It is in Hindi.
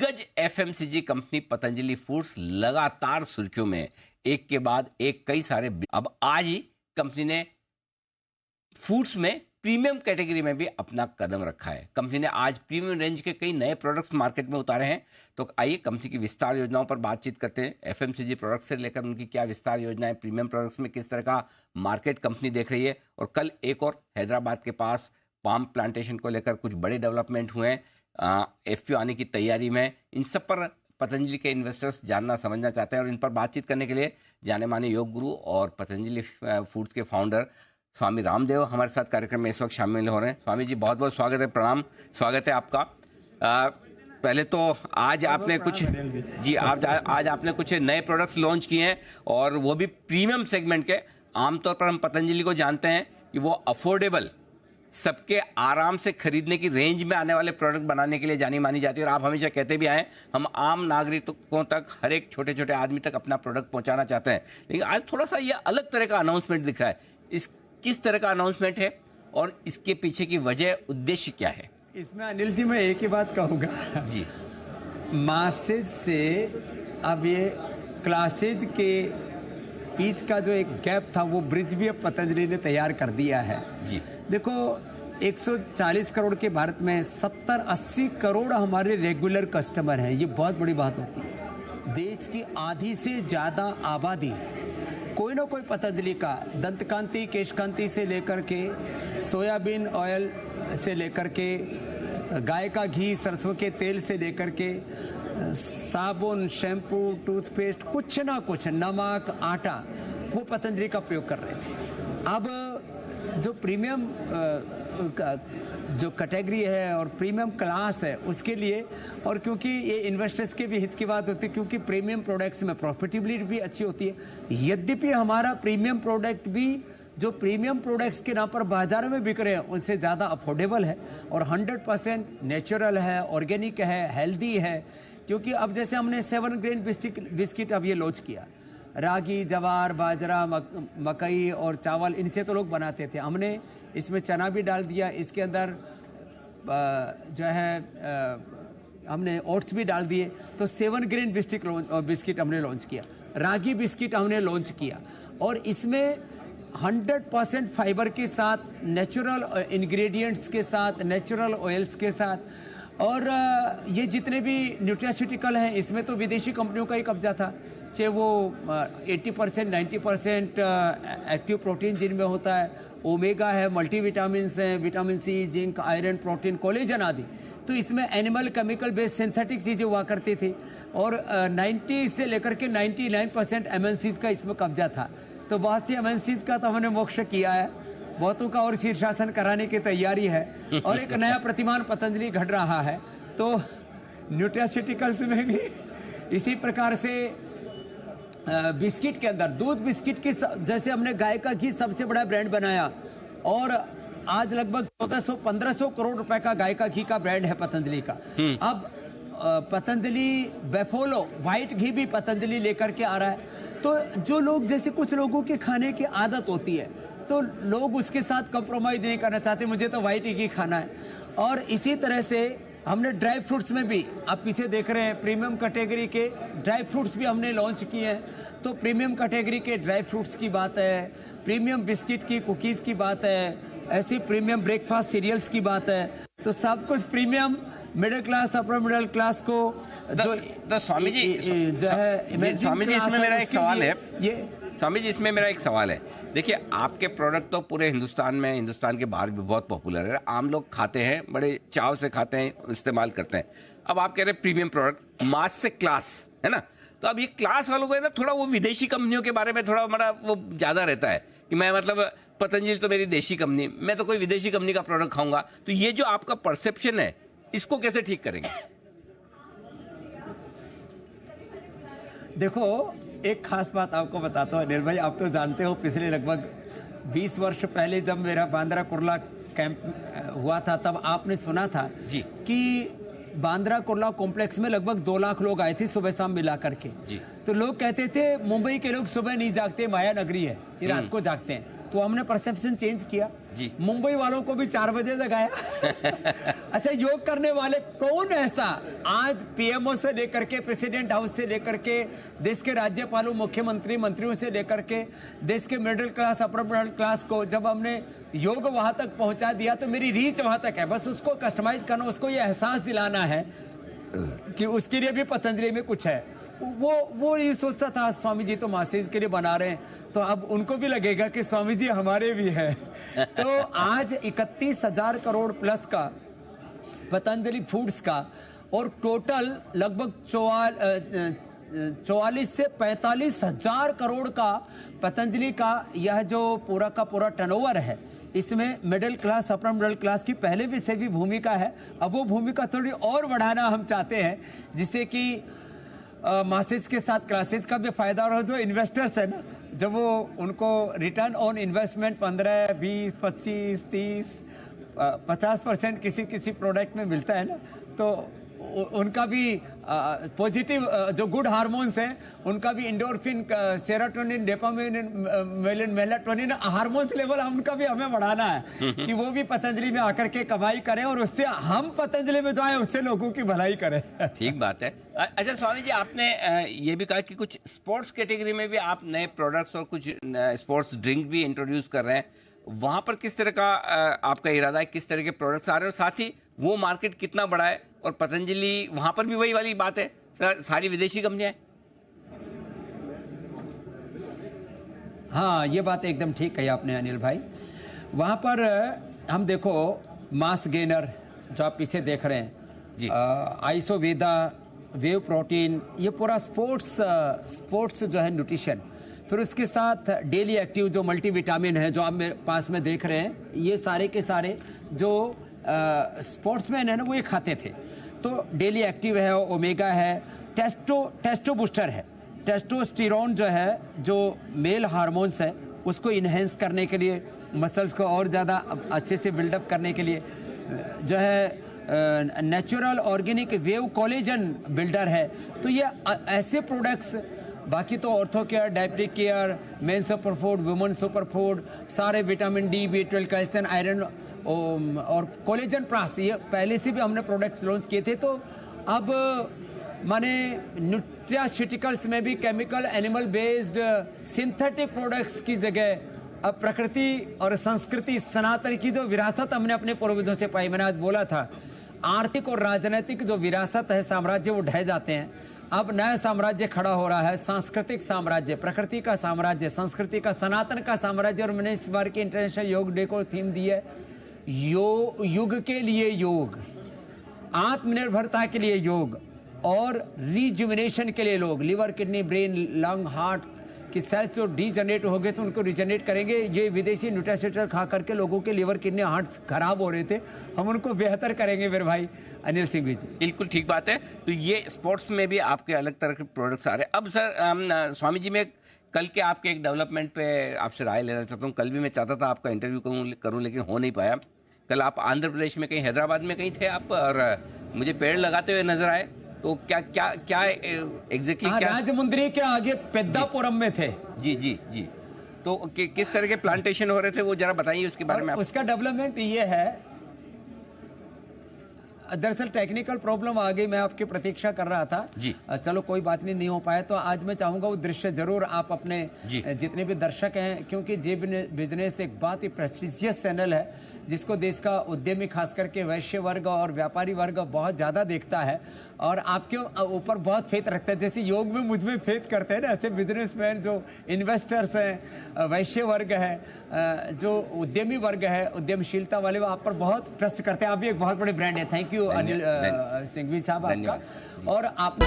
दिग्गज एफएमसीजी कंपनी पतंजलि फूड्स लगातार सुर्खियों में, एक के बाद एक कई सारे। अब आज ही कंपनी ने फूड्स में प्रीमियम कैटेगरी में भी अपना कदम रखा है। कंपनी ने आज प्रीमियम रेंज के कई नए प्रोडक्ट्स मार्केट में उतारे हैं। तो आइए कंपनी की विस्तार योजनाओं पर बातचीत करते हैं। एफएमसीजी प्रोडक्ट्स से लेकर उनकी क्या विस्तार योजना है, प्रीमियम प्रोडक्ट्स में किस तरह का मार्केट कंपनी देख रही है, और कल एक और हैदराबाद के पास पाम प्लांटेशन को लेकर कुछ बड़े डेवलपमेंट हुए हैं, एफपीओ आने की तैयारी में। इन सब पर पतंजलि के इन्वेस्टर्स जानना समझना चाहते हैं, और इन पर बातचीत करने के लिए जाने माने योग गुरु और पतंजलि फूड्स के फाउंडर स्वामी रामदेव हमारे साथ कार्यक्रम में इस वक्त शामिल हो रहे हैं। स्वामी जी बहुत बहुत स्वागत है, प्रणाम, स्वागत है आपका। पहले तो आज आपने कुछ आज आपने कुछ नए प्रोडक्ट्स लॉन्च किए हैं, और वो भी प्रीमियम सेगमेंट के। आमतौर पर हम पतंजलि को जानते हैं कि वो अफोर्डेबल, सबके आराम से खरीदने की रेंज में आने वाले प्रोडक्ट बनाने के लिए जानी मानी जाती है। और आप हमेशा कहते भी आए, हम आम नागरिकों तक, हर एक छोटे छोटे आदमी तक अपना प्रोडक्ट पहुंचाना चाहते हैं। लेकिन आज थोड़ा सा ये अलग तरह का अनाउंसमेंट दिख रहा है। इस किस तरह का अनाउंसमेंट है और इसके पीछे की वजह, उद्देश्य क्या है? इसमें अनिल जी मैं एक ही बात कहूंगा जी, मासेज से अब ये क्लासेज के बीच का जो एक गैप था, वो ब्रिज भी अब पतंजलि ने तैयार कर दिया है जी। देखो 140 करोड़ के भारत में 70-80 करोड़ हमारे रेगुलर कस्टमर हैं। ये बहुत बड़ी बात होती है। देश की आधी से ज्यादा आबादी कोई ना कोई पतंजलि का दंतकांति, केशकांति से लेकर के सोयाबीन ऑयल से लेकर के गाय का घी, सरसों के तेल से लेकर के साबुन, शैम्पू, टूथपेस्ट, कुछ ना कुछ, नमक, आटा, वो पतंजलि का प्रयोग कर रहे थे। अब जो प्रीमियम जो कैटेगरी है और प्रीमियम क्लास है उसके लिए, और क्योंकि ये इन्वेस्टर्स के भी हित की बात होती है, क्योंकि प्रीमियम प्रोडक्ट्स में प्रॉफिटेबिलिटी भी अच्छी होती है। यद्यपि हमारा प्रीमियम प्रोडक्ट भी जो प्रीमियम प्रोडक्ट्स के नाम पर बाजार में बिक रहे हैं उनसे ज़्यादा अफोर्डेबल है और 100% नेचुरल है, ऑर्गेनिक है, हेल्दी है। क्योंकि अब जैसे हमने 7 ग्रेन बिस्किट अब ये लॉन्च किया, रागी, जवार, बाजरा, मकई और चावल, इनसे तो लोग बनाते थे। हमने इसमें चना भी डाल दिया, इसके अंदर जो है हमने ओट्स भी डाल दिए। तो 7 ग्रेन बिस्किट हमने लॉन्च किया, रागी बिस्किट हमने लॉन्च किया, और इसमें 100% फाइबर के साथ, नेचुरल इंग्रेडिएंट्स के साथ, नेचुरल ऑयल्स के साथ, और ये जितने भी न्यूट्रास्यूटिकल हैं इसमें तो विदेशी कंपनियों का ही कब्जा था, चाहे वो 80% 90% एक्टिव प्रोटीन जिनमें होता है, ओमेगा है, मल्टीविटामिन हैं, vitamin C, zinc, iron, protein, collagen आदि। तो इसमें एनिमल केमिकल बेस्ड सिंथेटिक चीज़ें हुआ करती थी, और 90 से लेकर के 99% एमएनसीज का इसमें कब्जा था। तो बहुत सी एमएनसीज का तो हमने मोक्ष किया है, बहुतों का और शीर्षासन कराने की तैयारी है, और एक नया प्रतिमान पतंजलि घट रहा है। तो न्यूट्रास्यूटिकल्स में भी इसी प्रकार से बिस्किट के अंदर, दूध बिस्किट की जैसे हमने गाय का घी सबसे बड़ा ब्रांड बनाया, और आज लगभग 1400-1500 करोड़ रुपए का गाय का घी का ब्रांड है पतंजलि का। अब पतंजलि बेफोलो व्हाइट घी भी पतंजलि लेकर के आ रहा है। तो जो लोग, जैसे कुछ लोगों की खाने की आदत होती है, तो लोग उसके साथ कॉम्प्रोमाइज नहीं करना चाहते, मुझे तो व्हाइट घी खाना है। और इसी तरह से हमने ड्राई फ्रूट्स में भी, आप पीछे देख रहे हैं, प्रीमियम कैटेगरी के ड्राई फ्रूट्स भी हमने लॉन्च किए हैं। तो प्रीमियम कैटेगरी के ड्राई फ्रूट्स की बात है, प्रीमियम बिस्किट की, कुकीज़ की बात है, ऐसी प्रीमियम ब्रेकफास्ट सीरियल्स की बात है। तो सब कुछ premium middle class, upper middle class को जो स्वामी जी जो है, स्वामी जी इसमें मेरा एक सवाल है, स्वामी जी इसमें मेरा एक सवाल है। देखिए, आपके प्रोडक्ट तो पूरे हिंदुस्तान में, हिंदुस्तान के बाहर भी बहुत पॉपुलर है, आम लोग खाते हैं, बड़े चाव से खाते हैं, इस्तेमाल करते हैं। अब आप कह रहे हैं प्रीमियम प्रोडक्ट, मास से क्लास, है ना? तो अब ये क्लास वालों को है ना, थोड़ा वो विदेशी कंपनियों के बारे में थोड़ा हमारा वो ज़्यादा रहता है कि मैं, मतलब पतंजलि तो मेरी देशी कंपनी, मैं तो कोई विदेशी कंपनी का प्रोडक्ट खाऊंगा। तो ये जो आपका परसेप्शन है, इसको कैसे ठीक करेंगे? देखो, एक खास बात आपको बताता हूँ अनिल भाई, आप तो जानते हो पिछले लगभग 20 वर्ष पहले जब मेरा बांद्रा कुर्ला कैंप हुआ था, तब आपने सुना था जी कि बांद्रा कुर्ला कॉम्प्लेक्स में लगभग 2 लाख लोग आए थे सुबह शाम मिला करके जी। तो लोग कहते थे मुंबई के लोग सुबह नहीं जागते, माया नगरी है, ये रात को जागते हैं। तो हमने परसेप्शन चेंज किया जी, मुंबई वालों को भी 4 बजे जगाया अच्छा, योग करने वाले कौन ऐसा आज पीएमओ से लेकर के प्रेसिडेंट हाउस से लेकर के देश के राज्यपालों, मुख्यमंत्री, मंत्रियों से लेकर के देश के middle class, upper middle class को जब हमने योग वहां तक पहुंचा दिया तो मेरी रीच वहां तक है। बस उसको कस्टमाइज करना, उसको ये एहसास दिलाना है कि उसके लिए भी पतंजलि में कुछ है। वो ये सोचता था स्वामी जी तो मासेज के लिए बना रहे हैं, तो अब उनको भी लगेगा कि स्वामी जी हमारे भी है। तो आज 31,000 करोड़ प्लस का पतंजलि फूड्स का और टोटल लगभग 44 से 45 हजार करोड़ का पतंजलि का यह जो पूरा का पूरा टर्नओवर है, इसमें middle class, upper middle class की पहले भी से भी भूमिका है। अब वो भूमिका थोड़ी और बढ़ाना हम चाहते हैं, जिससे कि मासेज के साथ क्लासेज का भी फायदा, और जो इन्वेस्टर्स है ना, जब वो उनको रिटर्न ऑन इन्वेस्टमेंट 15, 20, 25, 30, 50% किसी प्रोडक्ट में मिलता है ना, तो उनका भी पॉजिटिव जो गुड हार्मोन्स हैं, उनका भी endorphin, serotonin, dopamine, melatonin hormones level उनका भी हमें बढ़ाना है कि वो भी पतंजलि में आकर के कमाई करें और उससे हम पतंजलि में जाएं, उससे लोगों की भलाई करें। ठीक बात है। अच्छा स्वामी जी, आपने ये भी कहा कि कुछ स्पोर्ट्स कैटेगरी में भी आप नए प्रोडक्ट्स और कुछ स्पोर्ट्स ड्रिंक भी इंट्रोड्यूस कर रहे हैं। वहां पर किस तरह का आपका इरादा है, किस तरह के प्रोडक्ट्स आ रहे हैं, और साथ ही वो मार्केट कितना बड़ा है? और पतंजलि वहां पर भी वही वाली बात है, सारी विदेशी कंपनियां हैं। हाँ, ये बात एकदम ठीक कही आपने अनिल भाई। वहां पर हम देखो मास गेनर जो आप पीछे देख रहे हैं, आइसोवेदा, वेव प्रोटीन, ये पूरा स्पोर्ट्स जो है न्यूट्रिशन, फिर उसके साथ डेली एक्टिव जो मल्टीविटामिन है जो आप मेरे पास में देख रहे हैं, ये सारे के सारे जो स्पोर्ट्समैन है ना वो ये खाते थे। तो डेली एक्टिव है, ओमेगा है, टेस्टो बूस्टर है, टेस्टोस्टेरोन जो है, जो मेल हार्मोन्स है उसको इन्हेंस करने के लिए, मसल्स को और ज़्यादा अच्छे से बिल्डअप करने के लिए जो है natural organic wave collagen builder है। तो ये ऐसे प्रोडक्ट्स, बाकी तो ortho care, diabetic care, men super food, women super food, सारे vitamin D, B12, calcium, iron और कोलेजन प्लस, ये पहले से भी हमने प्रोडक्ट्स लॉन्च किए थे। तो अब माने न्यूट्रास्यूटिकल्स में भी chemical, animal based, synthetic products की जगह अब प्रकृति और संस्कृति, सनातन की जो विरासत हमने अपने पूर्वजों से पाई, मैंने आज बोला था, आर्थिक और राजनीतिक जो विरासत है, साम्राज्य वो ढह जाते हैं। अब नया साम्राज्य खड़ा हो रहा है, सांस्कृतिक साम्राज्य, प्रकृति का साम्राज्य, संस्कृति का, सनातन का साम्राज्य। और मैंने इस बार के इंटरनेशनल योग डे को थीम दी है युग के लिए योग, आत्मनिर्भरता के लिए योग और रिजुविनेशन के लिए लोग, liver, kidney, brain, lung, heart की सेल्स जो डीजनरेट हो गए तो उनको रिजनरेट करेंगे। ये विदेशी न्यूट्रास्यूटिकल खा करके लोगों के लिवर, किडनी, हार्ट खराब हो रहे थे, हम उनको बेहतर करेंगे मेरे भाई अनिल सिंह जी। बिल्कुल ठीक बात है। तो ये स्पोर्ट्स में भी आपके अलग तरह के प्रोडक्ट्स आ रहे हैं। अब सर स्वामी जी, मैं कल के आपके एक डेवलपमेंट पे आपसे राय लेना चाहता हूँ। कल भी मैं चाहता था आपका इंटरव्यू करूँ लेकिन हो नहीं पाया। कल आप आंध्र प्रदेश में कहीं, हैदराबाद में कहीं थे आप, और मुझे पेड़ लगाते हुए नजर आए। तो क्या एग्जैक्टली क्या राजमुंद्री के आगे पेद्दापुरम में थे? जी। तो किस तरह के प्लांटेशन हो रहे थे वो जरा बताइए उसके बारे में। उसका डेवलपमेंट ये है, दरअसल टेक्निकल प्रॉब्लम आ गई, मैं आपकी प्रतीक्षा कर रहा था जी। चलो कोई बात नहीं हो पाया। तो आज मैं चाहूंगा वो दृश्य जरूर आप अपने जितने भी दर्शक हैं, क्योंकि जे बिजनेस एक बहुत ही प्रेस्टिजियस चैनल है जिसको देश का उद्यमी, खास करके वैश्य वर्ग और व्यापारी वर्ग बहुत ज्यादा देखता है और आपके ऊपर बहुत फेथ रखता है। जैसे योग में मुझ में फेथ करते हैं ना, ऐसे बिजनेसमैन जो इन्वेस्टर्स हैं, वैश्य वर्ग है, जो उद्यमी वर्ग है, उद्यमशीलता वाले, वो आप पर बहुत ट्रस्ट करते हैं। आप भी एक बहुत बड़े ब्रांड है। थैंक यू अनिल सिंघवी साहब आपका। और आप